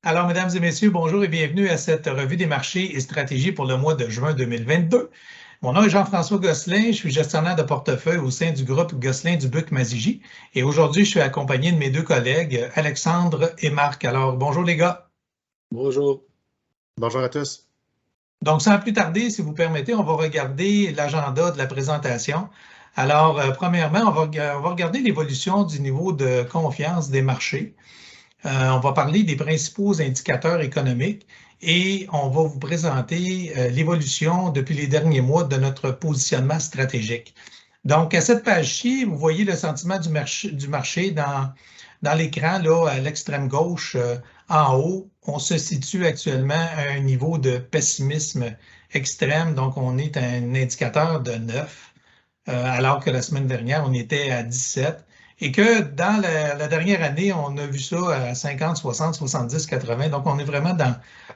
Alors, mesdames et messieurs, bonjour et bienvenue à cette revue des marchés et stratégies pour le mois de juin 2022. Mon nom est Jean-François Gosselin, je suis gestionnaire de portefeuille au sein du groupe Gosselin-Dubuc-Mazigi et aujourd'hui, je suis accompagné de mes deux collègues, Alexandre et Marc. Alors, bonjour les gars. Bonjour. Bonjour à tous. Donc, sans plus tarder, si vous permettez, on va regarder l'agenda de la présentation. Alors, premièrement, on va regarder l'évolution du niveau de confiance des marchés. On va parler des principaux indicateurs économiques et on va vous présenter l'évolution depuis les derniers mois de notre positionnement stratégique. Donc, à cette page-ci, vous voyez le sentiment du marché dans l'écran, là, à l'extrême gauche, en haut. On se situe actuellement à un niveau de pessimisme extrême. Donc, on est à un indicateur de 9, alors que la semaine dernière, on était à 17. Et que dans la dernière année, on a vu ça à 50, 60, 70, 80. Donc, on est vraiment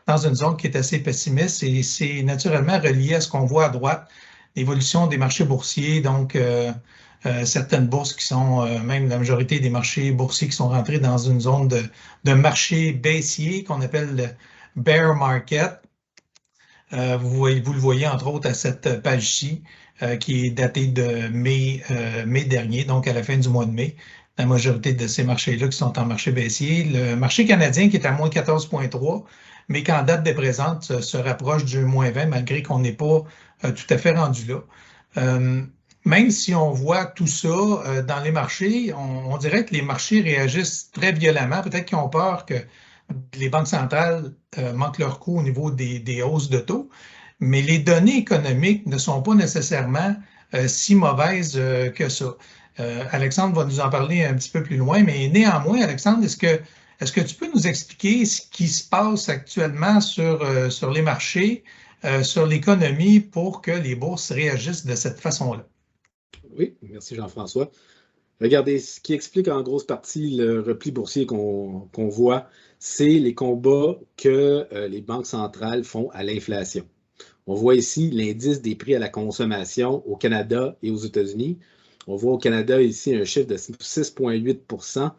dans une zone qui est assez pessimiste et c'est naturellement relié à ce qu'on voit à droite, l'évolution des marchés boursiers. Donc, certaines bourses qui sont, même la majorité des marchés boursiers qui sont rentrés dans une zone de marché baissier qu'on appelle le bear market. Vous le voyez entre autres à cette page-ci qui est datée de mai dernier, donc à la fin du mois de mai. La majorité de ces marchés-là qui sont en marché baissier. Le marché canadien qui est à moins 14,3, mais qu'en date de présente se rapproche du moins 20, malgré qu'on n'est pas tout à fait rendu là. Même si on voit tout ça dans les marchés, on dirait que les marchés réagissent très violemment. Peut-être qu'ils ont peur que les banques centrales manquent leur coup au niveau des hausses de taux, mais les données économiques ne sont pas nécessairement si mauvaises que ça. Alexandre va nous en parler un petit peu plus loin, mais néanmoins, Alexandre, est-ce que tu peux nous expliquer ce qui se passe actuellement sur les marchés, sur l'économie pour que les bourses réagissent de cette façon-là? Oui, merci Jean-François. Regardez, ce qui explique en grosse partie le repli boursier qu'on voit, c'est les combats que les banques centrales font à l'inflation. On voit ici l'indice des prix à la consommation au Canada et aux États-Unis. On voit au Canada ici un chiffre de 6,8 %.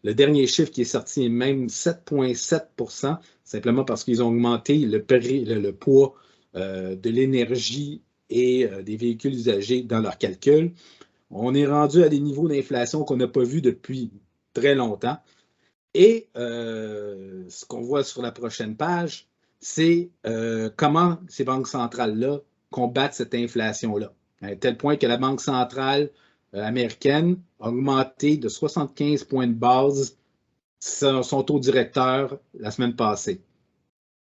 Le dernier chiffre qui est sorti est même 7,7 %, simplement parce qu'ils ont augmenté le poids de l'énergie et des véhicules usagés dans leurs calculs. On est rendu à des niveaux d'inflation qu'on n'a pas vus depuis très longtemps. Et ce qu'on voit sur la prochaine page, c'est comment ces banques centrales-là combattent cette inflation-là. À tel point que la Banque centrale américaine a augmenté de 75 points de base son taux directeur la semaine passée.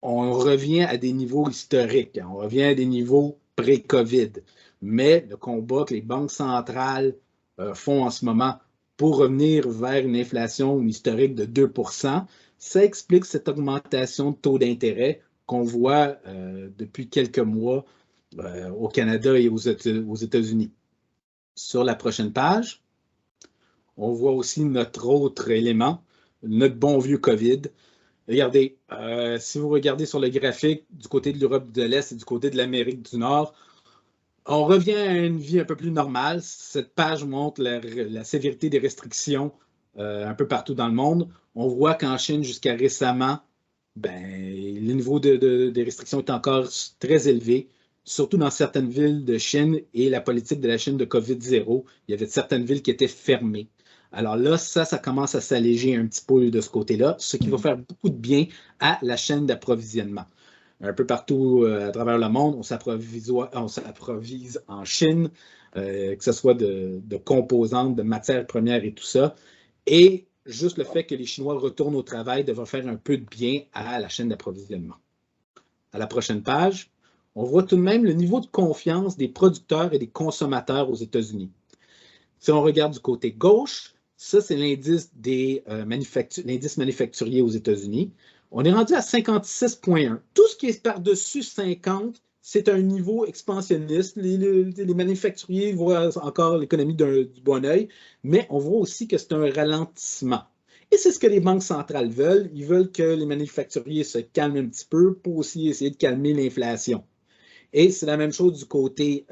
On revient à des niveaux historiques, on revient à des niveaux pré-COVID. Mais le combat que les banques centrales font en ce moment pour revenir vers une inflation historique de 2 %, ça explique cette augmentation de taux d'intérêt qu'on voit depuis quelques mois au Canada et aux États-Unis. Sur la prochaine page, on voit aussi notre autre élément, notre bon vieux COVID. Regardez, si vous regardez sur le graphique du côté de l'Europe de l'Est et du côté de l'Amérique du Nord, on revient à une vie un peu plus normale. Cette page montre la sévérité des restrictions un peu partout dans le monde. On voit qu'en Chine, jusqu'à récemment, le niveau des restrictions est encore très élevé, surtout dans certaines villes de Chine et la politique de la Chine de COVID-0. Il y avait certaines villes qui étaient fermées. Alors là, ça commence à s'alléger un petit peu de ce côté-là, ce qui va faire beaucoup de bien à la chaîne d'approvisionnement. Un peu partout à travers le monde, on s'approvise en Chine, que ce soit de composantes, de matières premières et tout ça. Et juste le fait que les Chinois retournent au travail devrait faire un peu de bien à la chaîne d'approvisionnement. À la prochaine page, on voit tout de même le niveau de confiance des producteurs et des consommateurs aux États-Unis. Si on regarde du côté gauche, ça, c'est l'indice l'indice manufacturier aux États-Unis. On est rendu à 56,1. Tout ce qui est par-dessus 50, c'est un niveau expansionniste. Les manufacturiers voient encore l'économie du bon œil, mais on voit aussi que c'est un ralentissement. Et c'est ce que les banques centrales veulent. Ils veulent que les manufacturiers se calment un petit peu pour aussi essayer de calmer l'inflation. Et c'est la même chose du côté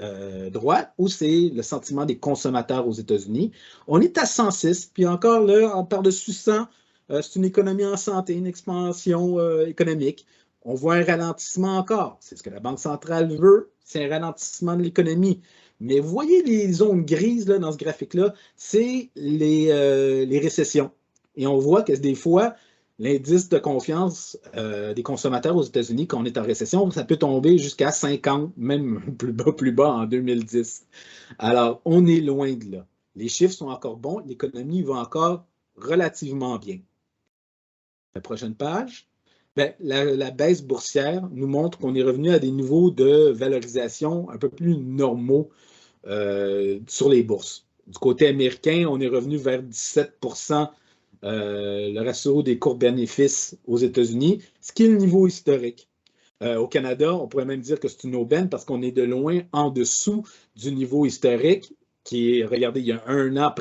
droit, où c'est le sentiment des consommateurs aux États-Unis. On est à 106, puis encore là, par-dessus 100, c'est une économie en santé, une expansion économique. On voit un ralentissement encore. C'est ce que la Banque centrale veut, c'est un ralentissement de l'économie. Mais vous voyez les zones grises là, dans ce graphique-là, c'est les récessions. Et on voit que des fois, l'indice de confiance des consommateurs aux États-Unis, quand on est en récession, ça peut tomber jusqu'à 50, même plus bas en 2010. Alors, on est loin de là. Les chiffres sont encore bons, l'économie va encore relativement bien. La prochaine page. Bien, la baisse boursière nous montre qu'on est revenu à des niveaux de valorisation un peu plus normaux sur les bourses. Du côté américain, on est revenu vers 17%, le ratio des cours bénéfices aux États-Unis, ce qui est le niveau historique. Au Canada, on pourrait même dire que c'est une aubaine parce qu'on est de loin en dessous du niveau historique qui est, regardez, il y a un an,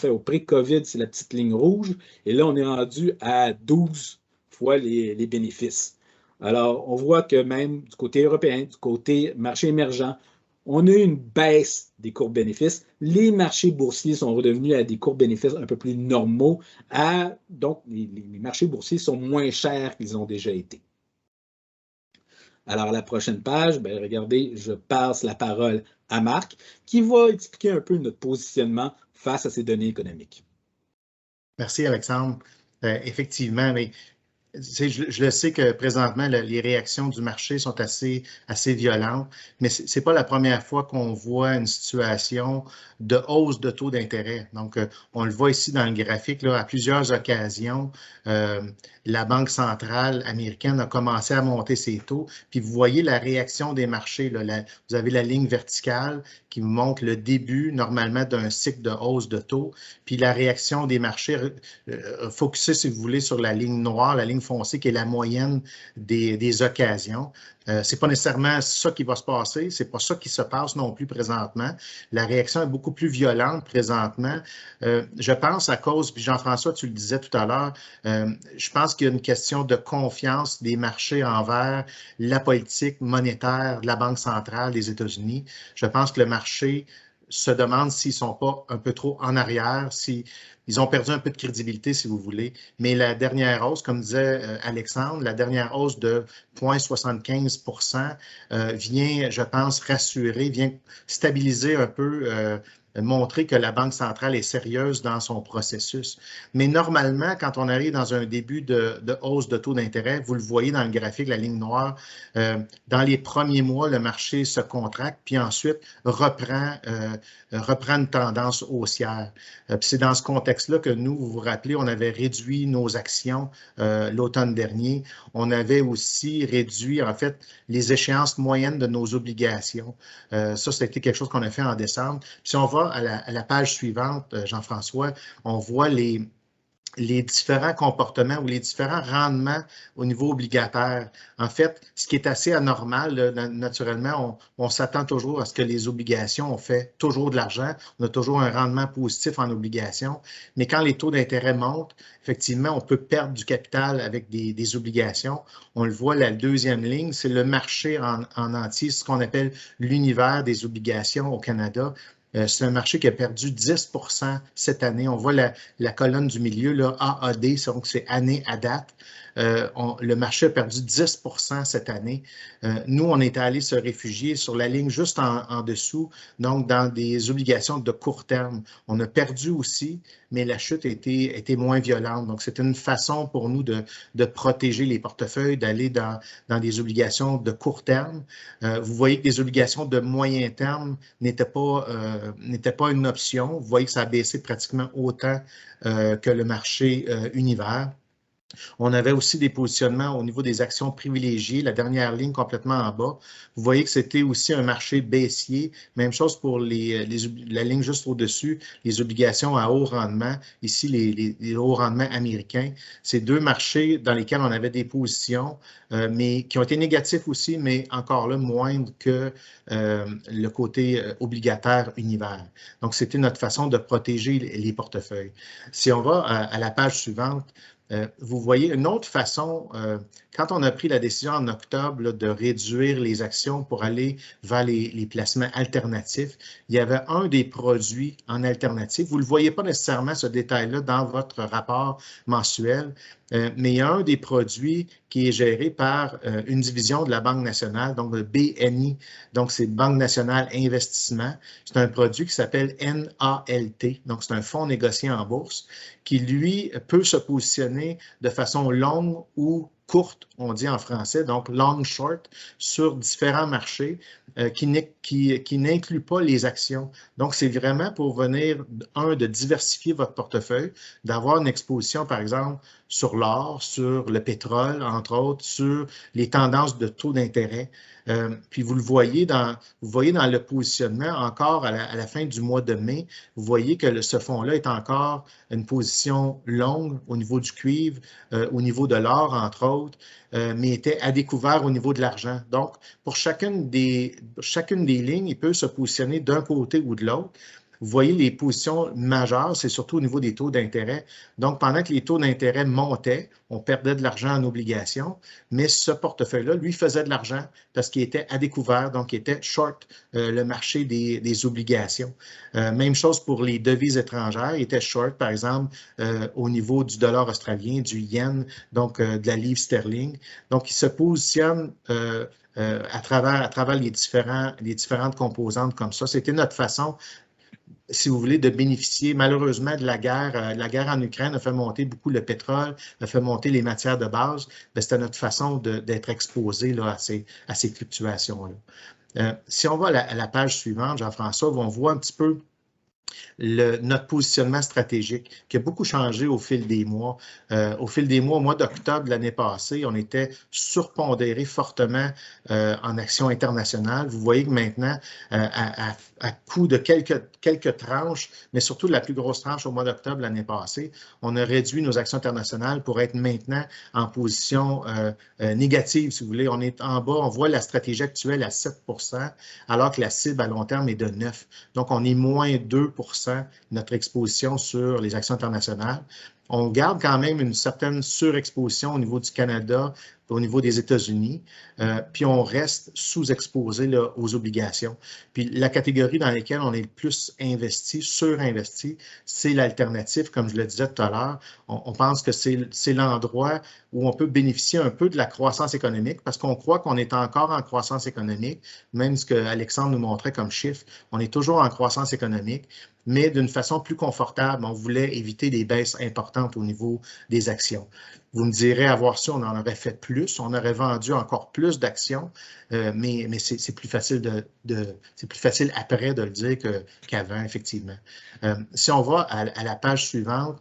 au pré-COVID, c'est la petite ligne rouge, et là, on est rendu à 12 fois les bénéfices. Alors, on voit que même du côté européen, du côté marché émergent, on a eu une baisse des cours bénéfices. Les marchés boursiers sont redevenus à des cours bénéfices un peu plus normaux. Donc, les marchés boursiers sont moins chers qu'ils ont déjà été. Alors, à la prochaine page, bien, regardez, je passe la parole à Marc, qui va expliquer un peu notre positionnement face à ces données économiques. Merci, Alexandre. Effectivement, mais je le sais que présentement, les réactions du marché sont assez violentes, mais ce n'est pas la première fois qu'on voit une situation de hausse de taux d'intérêt. Donc, on le voit ici dans le graphique, là, à plusieurs occasions, la Banque centrale américaine a commencé à monter ses taux. Puis vous voyez la réaction des marchés. Là, vous avez la ligne verticale qui vous montre le début, normalement, d'un cycle de hausse de taux. Puis la réaction des marchés, focusée, si vous voulez, sur la ligne noire, la ligne foncée, qui est la moyenne des occasions. Ce n'est pas nécessairement ça qui va se passer, ce n'est pas ça qui se passe non plus présentement. La réaction est beaucoup plus violente présentement. Je pense à cause, puis Jean-François, tu le disais tout à l'heure, je pense qu'il y a une question de confiance des marchés envers la politique monétaire de la Banque centrale des États-Unis. Je pense que le marché se demande s'ils ne sont pas un peu trop en arrière, ils ont perdu un peu de crédibilité, si vous voulez. Mais la dernière hausse, comme disait Alexandre, la dernière hausse de 0,75 vient, je pense, rassurer, vient stabiliser un peu, montrer que la Banque centrale est sérieuse dans son processus. Mais normalement, quand on arrive dans un début de hausse de taux d'intérêt, vous le voyez dans le graphique, la ligne noire, dans les premiers mois, le marché se contracte, puis ensuite reprend une tendance haussière. C'est dans ce contexte-là que nous, vous vous rappelez, on avait réduit nos actions l'automne dernier. On avait aussi réduit, en fait, les échéances moyennes de nos obligations. Ça a été quelque chose qu'on a fait en décembre. Puis si on va à la page suivante, Jean-François, on voit les différents comportements ou les différents rendements au niveau obligataire. En fait, ce qui est assez anormal, là, naturellement, on s'attend toujours à ce que les obligations, on fait toujours de l'argent, on a toujours un rendement positif en obligations, mais quand les taux d'intérêt montent, effectivement, on peut perdre du capital avec des obligations. On le voit, la deuxième ligne, c'est le marché en entier, ce qu'on appelle l'univers des obligations au Canada. C'est un marché qui a perdu 10% cette année. On voit la colonne du milieu, là, AAD, donc c'est année à date. Le marché a perdu 10% cette année. Nous, on est allé se réfugier sur la ligne juste en dessous, donc dans des obligations de court terme. On a perdu aussi, mais la chute a été moins violente. Donc, c'est une façon pour nous de protéger les portefeuilles, d'aller dans des obligations de court terme. Vous voyez que les obligations de moyen terme n'étaient pas une option. Vous voyez que ça a baissé pratiquement autant que le marché univers. On avait aussi des positionnements au niveau des actions privilégiées, la dernière ligne complètement en bas. Vous voyez que c'était aussi un marché baissier. Même chose pour la ligne juste au-dessus, les obligations à haut rendement. Ici, les hauts rendements américains. C'est deux marchés dans lesquels on avait des positions, mais qui ont été négatifs aussi, mais encore là, moindres que le côté obligataire univers. Donc, c'était notre façon de protéger les portefeuilles. Si on va à la page suivante, Vous voyez une autre façon, quand on a pris la décision en octobre là, de réduire les actions pour aller vers les placements alternatifs, il y avait un des produits en alternatif. Vous ne le voyez pas nécessairement, ce détail-là, dans votre rapport mensuel, mais il y a un des produits qui est géré par une division de la Banque nationale, donc le BNI, donc c'est Banque nationale investissement. C'est un produit qui s'appelle NALT, donc c'est un fonds négocié en bourse qui, lui, peut se positionner de façon longue ou courte, on dit en français, donc long short, sur différents marchés qui n'incluent pas les actions. Donc, c'est vraiment pour venir, de diversifier votre portefeuille, d'avoir une exposition, par exemple, sur l'or, sur le pétrole, entre autres, sur les tendances de taux d'intérêt. Puis vous le voyez dans le positionnement, encore à la fin du mois de mai, vous voyez que ce fonds-là est encore une position longue au niveau du cuivre, au niveau de l'or, entre autres, mais était à découvert au niveau de l'argent. Donc, pour chacune des lignes, il peut se positionner d'un côté ou de l'autre. Vous voyez les positions majeures, c'est surtout au niveau des taux d'intérêt. Donc, pendant que les taux d'intérêt montaient, on perdait de l'argent en obligations, mais ce portefeuille-là, lui, faisait de l'argent parce qu'il était à découvert, donc il était short le marché des obligations. Même chose pour les devises étrangères, il était short, par exemple, au niveau du dollar australien, du yen, donc de la livre sterling. Donc, il se positionne à travers les différentes composantes comme ça. C'était notre façon, si vous voulez, de bénéficier malheureusement de la guerre. La guerre en Ukraine a fait monter beaucoup le pétrole, a fait monter les matières de base. C'était notre façon d'être exposé là, à ces fluctuations-là. Si on va à la page suivante, Jean-François, on voit un petit peu notre positionnement stratégique qui a beaucoup changé au fil des mois. Au mois d'octobre de l'année passée, on était surpondéré fortement en action internationale. Vous voyez que maintenant, à coup de quelques tranches, mais surtout la plus grosse tranche au mois d'octobre de l'année passée, on a réduit nos actions internationales pour être maintenant en position négative, si vous voulez. On est en bas, on voit la stratégie actuelle à 7 %, alors que la cible à long terme est de 9 %. Donc, on est moins 2 % notre exposition sur les actions internationales. On garde quand même une certaine surexposition au niveau du Canada, au niveau des États-Unis, puis on reste sous-exposé aux obligations. Puis la catégorie dans laquelle on est le plus investi, surinvesti, c'est l'alternative, comme je le disais tout à l'heure. On pense que c'est l'endroit où on peut bénéficier un peu de la croissance économique parce qu'on croit qu'on est encore en croissance économique, même ce que Alexandre nous montrait comme chiffre, on est toujours en croissance économique, mais d'une façon plus confortable. On voulait éviter des baisses importantes au niveau des actions. Vous me direz, avoir ça, on en aurait fait plus, on aurait vendu encore plus d'actions, mais c'est plus facile c'est plus facile après de le dire qu'avant, effectivement. Si on va à la page suivante,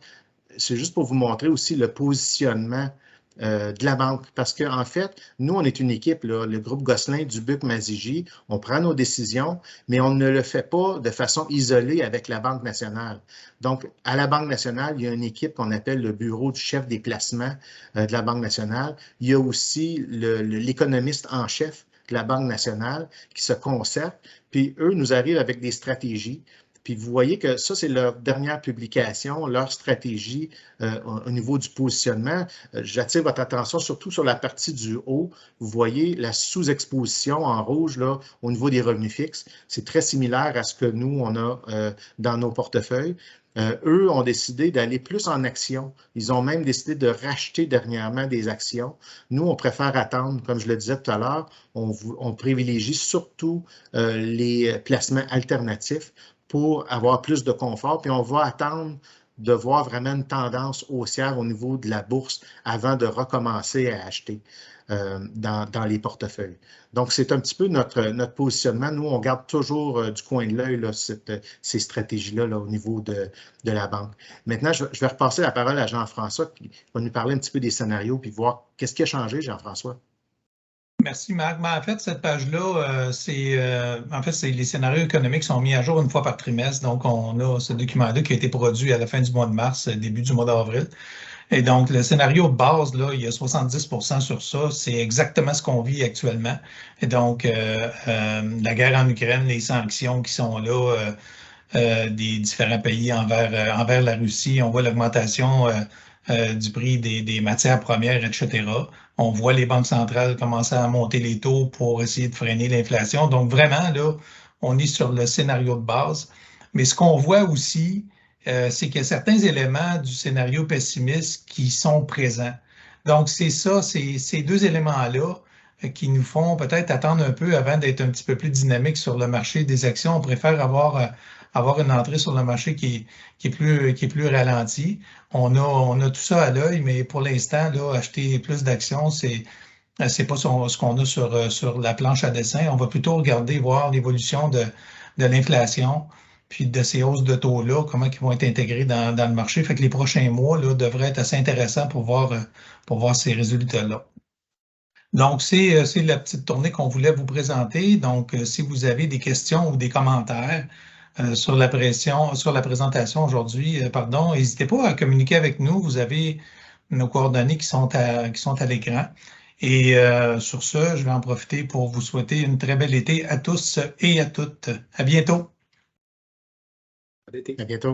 c'est juste pour vous montrer aussi le positionnement de la banque. Parce qu'en fait, nous, on est une équipe, là, le groupe Gosselin, Dubuc, Mazigi, on prend nos décisions, mais on ne le fait pas de façon isolée avec la Banque nationale. Donc, à la Banque nationale, il y a une équipe qu'on appelle le bureau du chef des placements de la Banque nationale. Il y a aussi l'économiste en chef de la Banque nationale qui se concerte, puis eux nous arrivent avec des stratégies. Puis vous voyez que ça, c'est leur dernière publication, leur stratégie au niveau du positionnement. J'attire votre attention surtout sur la partie du haut. Vous voyez la sous-exposition en rouge là, au niveau des revenus fixes. C'est très similaire à ce que nous, on a dans nos portefeuilles. Eux ont décidé d'aller plus en action. Ils ont même décidé de racheter dernièrement des actions. Nous, on préfère attendre, comme je le disais tout à l'heure, on privilégie surtout les placements alternatifs pour avoir plus de confort, puis on va attendre de voir vraiment une tendance haussière au niveau de la bourse avant de recommencer à acheter dans les portefeuilles. Donc, c'est un petit peu notre positionnement. Nous, on garde toujours du coin de l'œil ces stratégies-là au niveau de la banque. Maintenant, je vais repasser la parole à Jean-François qui va nous parler un petit peu des scénarios puis voir qu'est-ce qui a changé, Jean-François. Merci, Marc. Mais en fait, cette page-là, c'est les scénarios économiques sont mis à jour une fois par trimestre. Donc, on a ce document-là qui a été produit à la fin du mois de mars, début du mois d'avril. Et donc, le scénario de base, là, il y a 70 % sur ça. C'est exactement ce qu'on vit actuellement. Et donc, la guerre en Ukraine, les sanctions qui sont là des différents pays envers la Russie, on voit l'augmentation du prix des matières premières, etc. On voit les banques centrales commencer à monter les taux pour essayer de freiner l'inflation. Donc, vraiment, là, on est sur le scénario de base. Mais ce qu'on voit aussi, c'est qu'il y a certains éléments du scénario pessimiste qui sont présents. Donc, c'est ça, c'est ces deux éléments-là qui nous font peut-être attendre un peu avant d'être un petit peu plus dynamique sur le marché des actions. On préfère avoir une entrée sur le marché qui est plus ralentie. On a tout ça à l'œil, mais pour l'instant, là, acheter plus d'actions, c'est pas ce qu'on a sur la planche à dessin. On va plutôt regarder, voir l'évolution de l'inflation, puis de ces hausses de taux-là, comment ils vont être intégrés dans le marché. Fait que les prochains mois là, devraient être assez intéressants pour voir ces résultats-là. Donc, c'est la petite tournée qu'on voulait vous présenter. Donc, si vous avez des questions ou des commentaires sur la présentation aujourd'hui, pardon, n'hésitez pas à communiquer avec nous. Vous avez nos coordonnées qui sont à l'écran. Et sur ce, je vais en profiter pour vous souhaiter une très belle été à tous et à toutes. À bientôt. À bientôt.